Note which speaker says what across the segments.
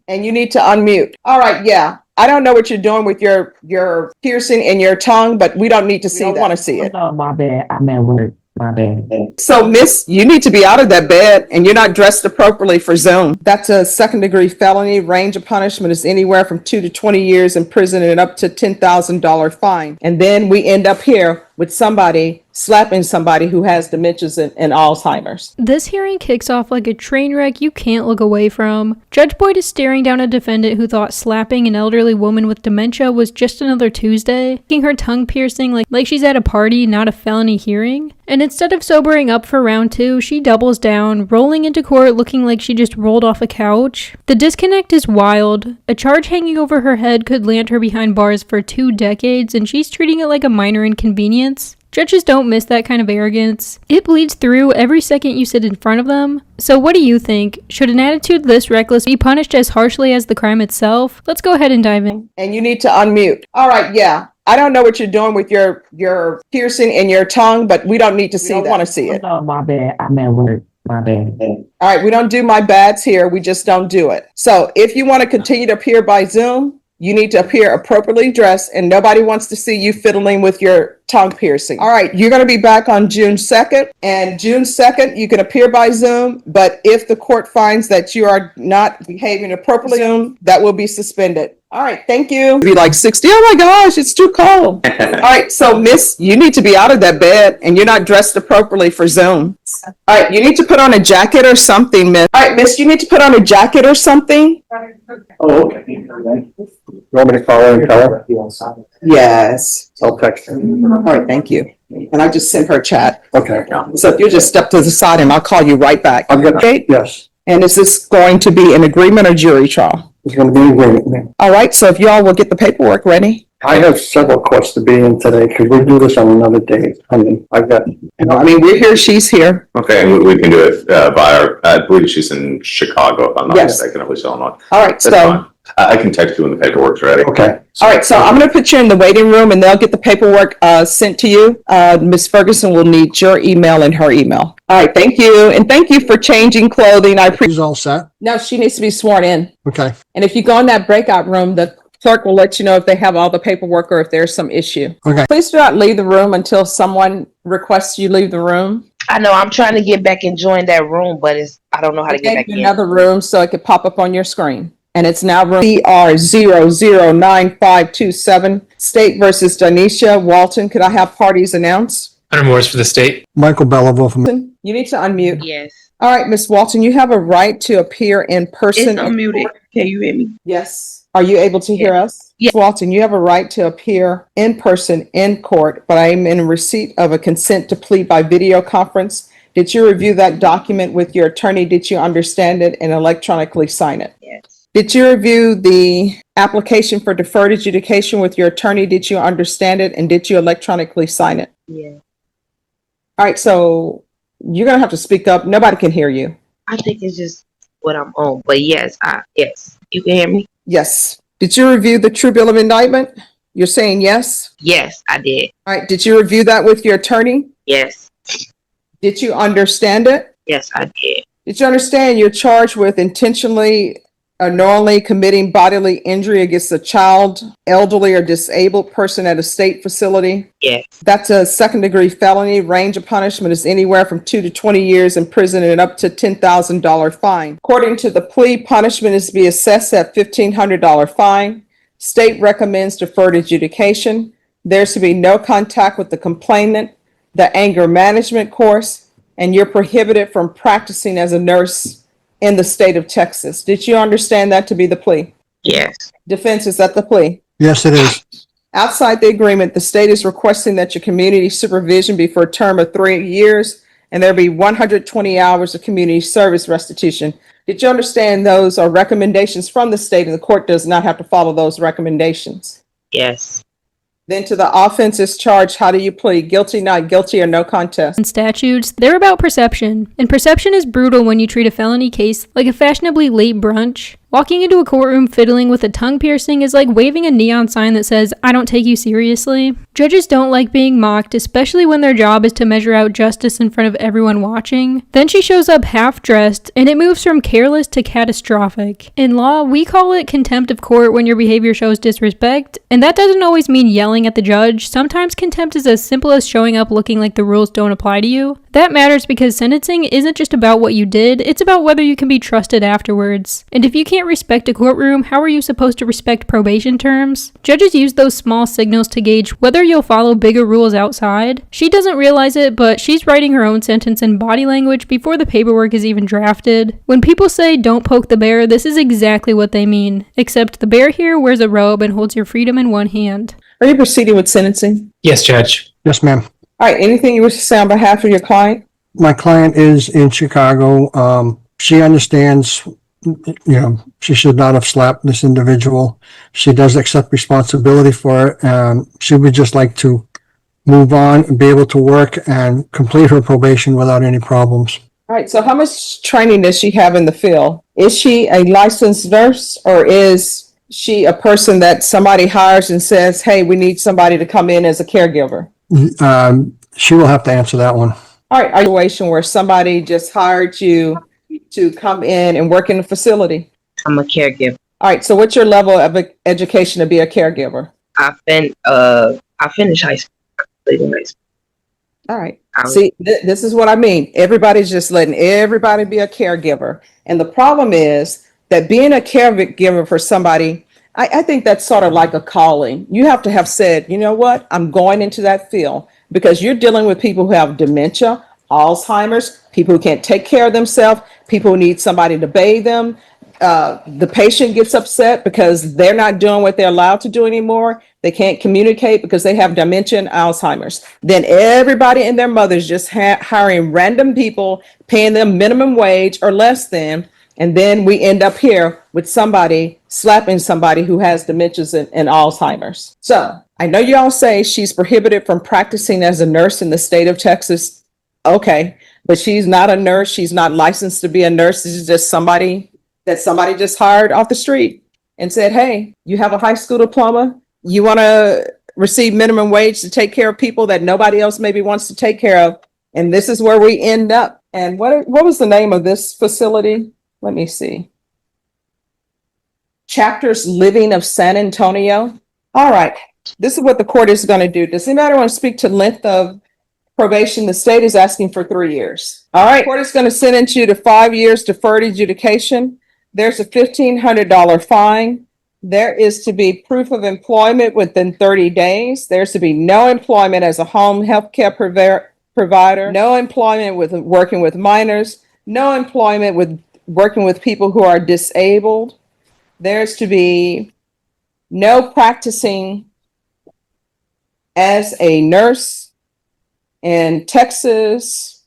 Speaker 1: And you need to unmute. All right, yeah. I don't know what you're doing with your piercing in your tongue, but we don't need to see that. I don't want to see it.
Speaker 2: Oh, my bad. I'm at work. My bad.
Speaker 1: So, miss, you need to be out of that bed, and you're not dressed appropriately for Zoom. That's a second-degree felony. Range of punishment is anywhere from 2 to 20 years in prison and up to $10,000 fine. And then we end up here with somebody slapping somebody who has dementias and Alzheimer's.
Speaker 3: This hearing kicks off like a train wreck you can't look away from. Judge Boyd is staring down a defendant who thought slapping an elderly woman with dementia was just another Tuesday, making her tongue piercing like she's at a party, not a felony hearing. And instead of sobering up for round 2, she doubles down, rolling into court looking like she just rolled off a couch. The disconnect is wild. A charge hanging over her head could land her behind bars for 2 decades, and she's treating it like a minor inconvenience. Judges don't miss that kind of arrogance. It bleeds through every second you sit in front of them. So what do you think? Should an attitude this reckless be punished as harshly as the crime itself? Let's go ahead and dive in.
Speaker 1: And you need to unmute. All right, yeah. I don't know what you're doing with your piercing in your tongue, but we don't need to see that. I don't want to see it.
Speaker 2: Oh, my bad. I'm at work. My bad.
Speaker 1: All right, we don't do my bads here. We just don't do it. So if you want to continue to appear by Zoom, you need to appear appropriately dressed, and nobody wants to see you fiddling with your tongue piercing. All right, you're going to be back on June 2nd, and June 2nd, you can appear by Zoom, but if the court finds that you are not behaving appropriately, Zoom, that will be suspended. All right, thank you. Be like 60, oh my gosh, it's too cold. All right, so miss, you need to be out of that bed, and you're not dressed appropriately for Zoom. All right, you need to put on a jacket or something, miss. All right, miss, you need to put on a jacket or something.
Speaker 4: Oh, okay. You want me to call her and tell her?
Speaker 1: Yes.
Speaker 4: I'll text her.
Speaker 1: All right, thank you. And I just sent her a chat.
Speaker 4: Okay.
Speaker 1: So if you just step to the side and I'll call you right back.
Speaker 4: I'm gonna,
Speaker 1: Okay?
Speaker 4: yes,
Speaker 1: And is this going to be an agreement or jury trial?
Speaker 4: it's gonna be an agreement.
Speaker 1: All right, so if y'all will get the paperwork ready.
Speaker 4: I have several courts to be in today. Could we do this on another day? I mean, I've got,
Speaker 1: I mean, we're here, she's here.
Speaker 5: Okay, and we can do it via, I believe she's in Chicago, if I'm not
Speaker 1: Yes.
Speaker 5: mistaken, at least Illinois.
Speaker 1: All right,
Speaker 5: That's
Speaker 1: so,
Speaker 5: fine. I can text you when the paperwork's ready.
Speaker 4: okay.
Speaker 1: all right, so I'm gonna put you in the waiting room and they'll get the paperwork sent to you. Ms. Ferguson will need your email and her email. All right, thank you. And thank you for changing clothing. I appreciate.
Speaker 6: She's all set?
Speaker 1: No, she needs to be sworn in.
Speaker 6: Okay.
Speaker 1: And if you go in that breakout room, the clerk will let you know if they have all the paperwork or if there's some issue.
Speaker 6: Okay.
Speaker 1: Please do not leave the room until someone requests you leave the room.
Speaker 7: I know I'm trying to get back and join that room, but I don't know how to get back in.
Speaker 1: Another room so it could pop up on your screen. And it's now room CR009527, State versus Donisha Walton. Could I have parties announced?
Speaker 8: Hunter Morris for the state.
Speaker 6: Michael Belleville from.
Speaker 1: You need to unmute.
Speaker 7: Yes.
Speaker 1: All right, Miss Walton, you have a right to appear in
Speaker 7: It's
Speaker 1: person.
Speaker 7: unmuted. Can you hear me?
Speaker 1: Yes. Are you able to hear us?
Speaker 7: Yes.
Speaker 1: Ms. Walton, you have a right to appear in person in court, but I am in receipt of a consent to plead by video conference. Did you review that document with your attorney? Did you understand it and electronically sign it?
Speaker 7: Yes.
Speaker 1: Did you review the application for deferred adjudication with your attorney? Did you understand it and did you electronically sign it?
Speaker 7: Yeah.
Speaker 1: All right, so you're going to have to speak up. Nobody can hear you.
Speaker 7: I think it's just what I'm on, but yes, yes. You can hear me?
Speaker 1: Yes. Did you review the true bill of indictment? You're saying yes?
Speaker 7: Yes, I did.
Speaker 1: All right, did you review that with your attorney?
Speaker 7: Yes.
Speaker 1: Did you understand it?
Speaker 7: Yes, I did.
Speaker 1: Did you understand you're charged with intentionally or knowingly committing bodily injury against a child, elderly, or disabled person at a state facility?
Speaker 7: Yes.
Speaker 1: That's a second-degree felony. Range of punishment is anywhere from 2 to 20 years in prison and up to $10,000 fine. According to the plea, punishment is to be assessed at $1,500 fine. State recommends deferred adjudication. There's to be no contact with the complainant, the anger management course, and you're prohibited from practicing as a nurse in the state of Texas. Did you understand that to be the plea?
Speaker 7: Yes.
Speaker 1: Defense, is that the plea?
Speaker 6: Yes, it is.
Speaker 1: Outside the agreement, the state is requesting that your community supervision be for a term of 3 years and there be 120 hours of community service restitution. Did you understand those are recommendations from the state and the court does not have to follow those recommendations?
Speaker 7: Yes.
Speaker 1: Then to the offenses charged, how do you plead? Guilty, not guilty, or no contest?
Speaker 3: And statutes, they're about perception. And perception is brutal when you treat a felony case like a fashionably late brunch. Walking into a courtroom fiddling with a tongue piercing is like waving a neon sign that says, "I don't take you seriously." Judges don't like being mocked, especially when their job is to measure out justice in front of everyone watching. Then she shows up half-dressed, and it moves from careless to catastrophic. In law, we call it contempt of court when your behavior shows disrespect, and that doesn't always mean yelling at the judge. Sometimes contempt is as simple as showing up looking like the rules don't apply to you. That matters because sentencing isn't just about what you did, it's about whether you can be trusted afterwards. And if you can't respect a courtroom, how are you supposed to respect probation terms? Judges use those small signals to gauge whether you'll follow bigger rules outside. She doesn't realize it, but she's writing her own sentence in body language before the paperwork is even drafted. When people say don't poke the bear, this is exactly what they mean. Except the bear here wears a robe and holds your freedom in one hand.
Speaker 1: Are you proceeding with sentencing?
Speaker 6: Yes, Judge.
Speaker 4: Yes, ma'am.
Speaker 1: All right, anything you wish to say on behalf of your client?
Speaker 4: My client is in Chicago. She understands, she should not have slapped this individual. She does accept responsibility for it. She would just like to move on and be able to work and complete her probation without any problems.
Speaker 1: All right, so how much training does she have in the field? Is she a licensed nurse, or is she a person that somebody hires and says, hey, we need somebody to come in as a caregiver?
Speaker 4: She will have to answer that one.
Speaker 1: All right, a situation where somebody just hired you to come in and work in a facility.
Speaker 7: I'm a caregiver.
Speaker 1: All right, so what's your level of education to be a caregiver?
Speaker 7: I finished high school.
Speaker 1: All right. See, this is what I mean. Everybody's just letting everybody be a caregiver. And the problem is that being a caregiver for somebody, I think that's sort of like a calling. You have to have said, you know what, I'm going into that field, because you're dealing with people who have dementia, Alzheimer's, people who can't take care of themselves, people who need somebody to bathe them. The patient gets upset because they're not doing what they're allowed to do anymore. They can't communicate because they have dementia and Alzheimer's. Then everybody and their mothers just hiring random people, paying them minimum wage or less than. And then we end up here with somebody slapping somebody who has dementias and Alzheimer's. So I know you all say she's prohibited from practicing as a nurse in the state of Texas. Okay, but she's not a nurse. She's not licensed to be a nurse. This is just somebody that somebody just hired off the street and said, hey, you have a high school diploma. You want to receive minimum wage to take care of people that nobody else maybe wants to take care of. And this is where we end up. And what was the name of this facility? Let me see. Chapters Living of San Antonio. All right. This is what the court is going to do. Does anybody want to speak to length of probation? The state is asking for 3 years. All right. The court is going to sentence you to 5 years deferred adjudication. There's a $1,500 fine. There is to be proof of employment within 30 days. There's to be no employment as a home health care provider, no employment with working with minors, no employment with working with people who are disabled. There's to be no practicing as a nurse in Texas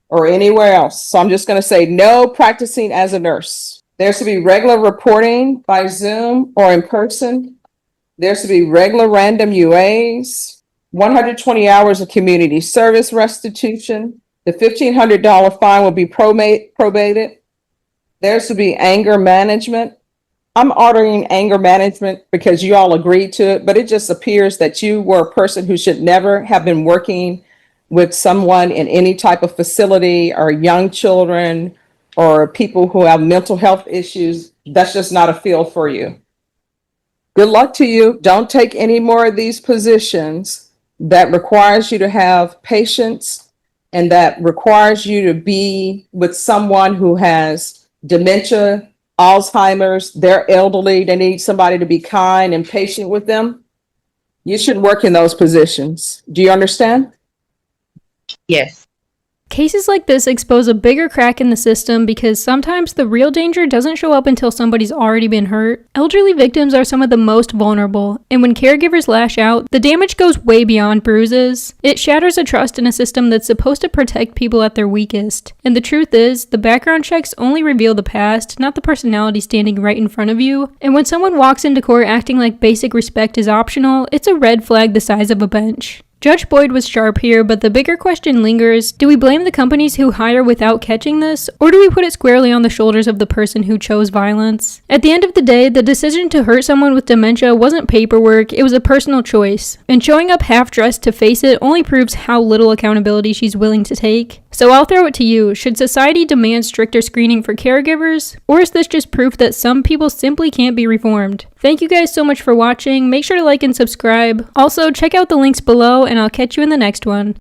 Speaker 1: or anywhere else. So I'm just going to say no practicing as a nurse. There's to be regular reporting by Zoom or in person. There's to be regular random UAs, 120 hours of community service restitution. The $1,500 fine will be probated. There's to be anger management. I'm ordering anger management because you all agreed to it, but it just appears that you were a person who should never have been working with someone in any type of facility or young children or people who have mental health issues. That's just not a field for you. Good luck to you. Don't take any more of these positions that requires you to have patience and that requires you to be with someone who has dementia, Alzheimer's, they're elderly, they need somebody to be kind and patient with them. You shouldn't work in those positions. Do you understand?
Speaker 7: Yes.
Speaker 3: Cases like this expose a bigger crack in the system because sometimes the real danger doesn't show up until somebody's already been hurt. Elderly victims are some of the most vulnerable, and when caregivers lash out, the damage goes way beyond bruises. It shatters a trust in a system that's supposed to protect people at their weakest. And the truth is, the background checks only reveal the past, not the personality standing right in front of you. And when someone walks into court acting like basic respect is optional, it's a red flag the size of a bench. Judge Boyd was sharp here, but the bigger question lingers, do we blame the companies who hire without catching this, or do we put it squarely on the shoulders of the person who chose violence? At the end of the day, the decision to hurt someone with dementia wasn't paperwork, it was a personal choice. And showing up half-dressed to face it only proves how little accountability she's willing to take. So I'll throw it to you, should society demand stricter screening for caregivers? Or is this just proof that some people simply can't be reformed? Thank you guys so much for watching, make sure to like and subscribe. Also, check out the links below and I'll catch you in the next one.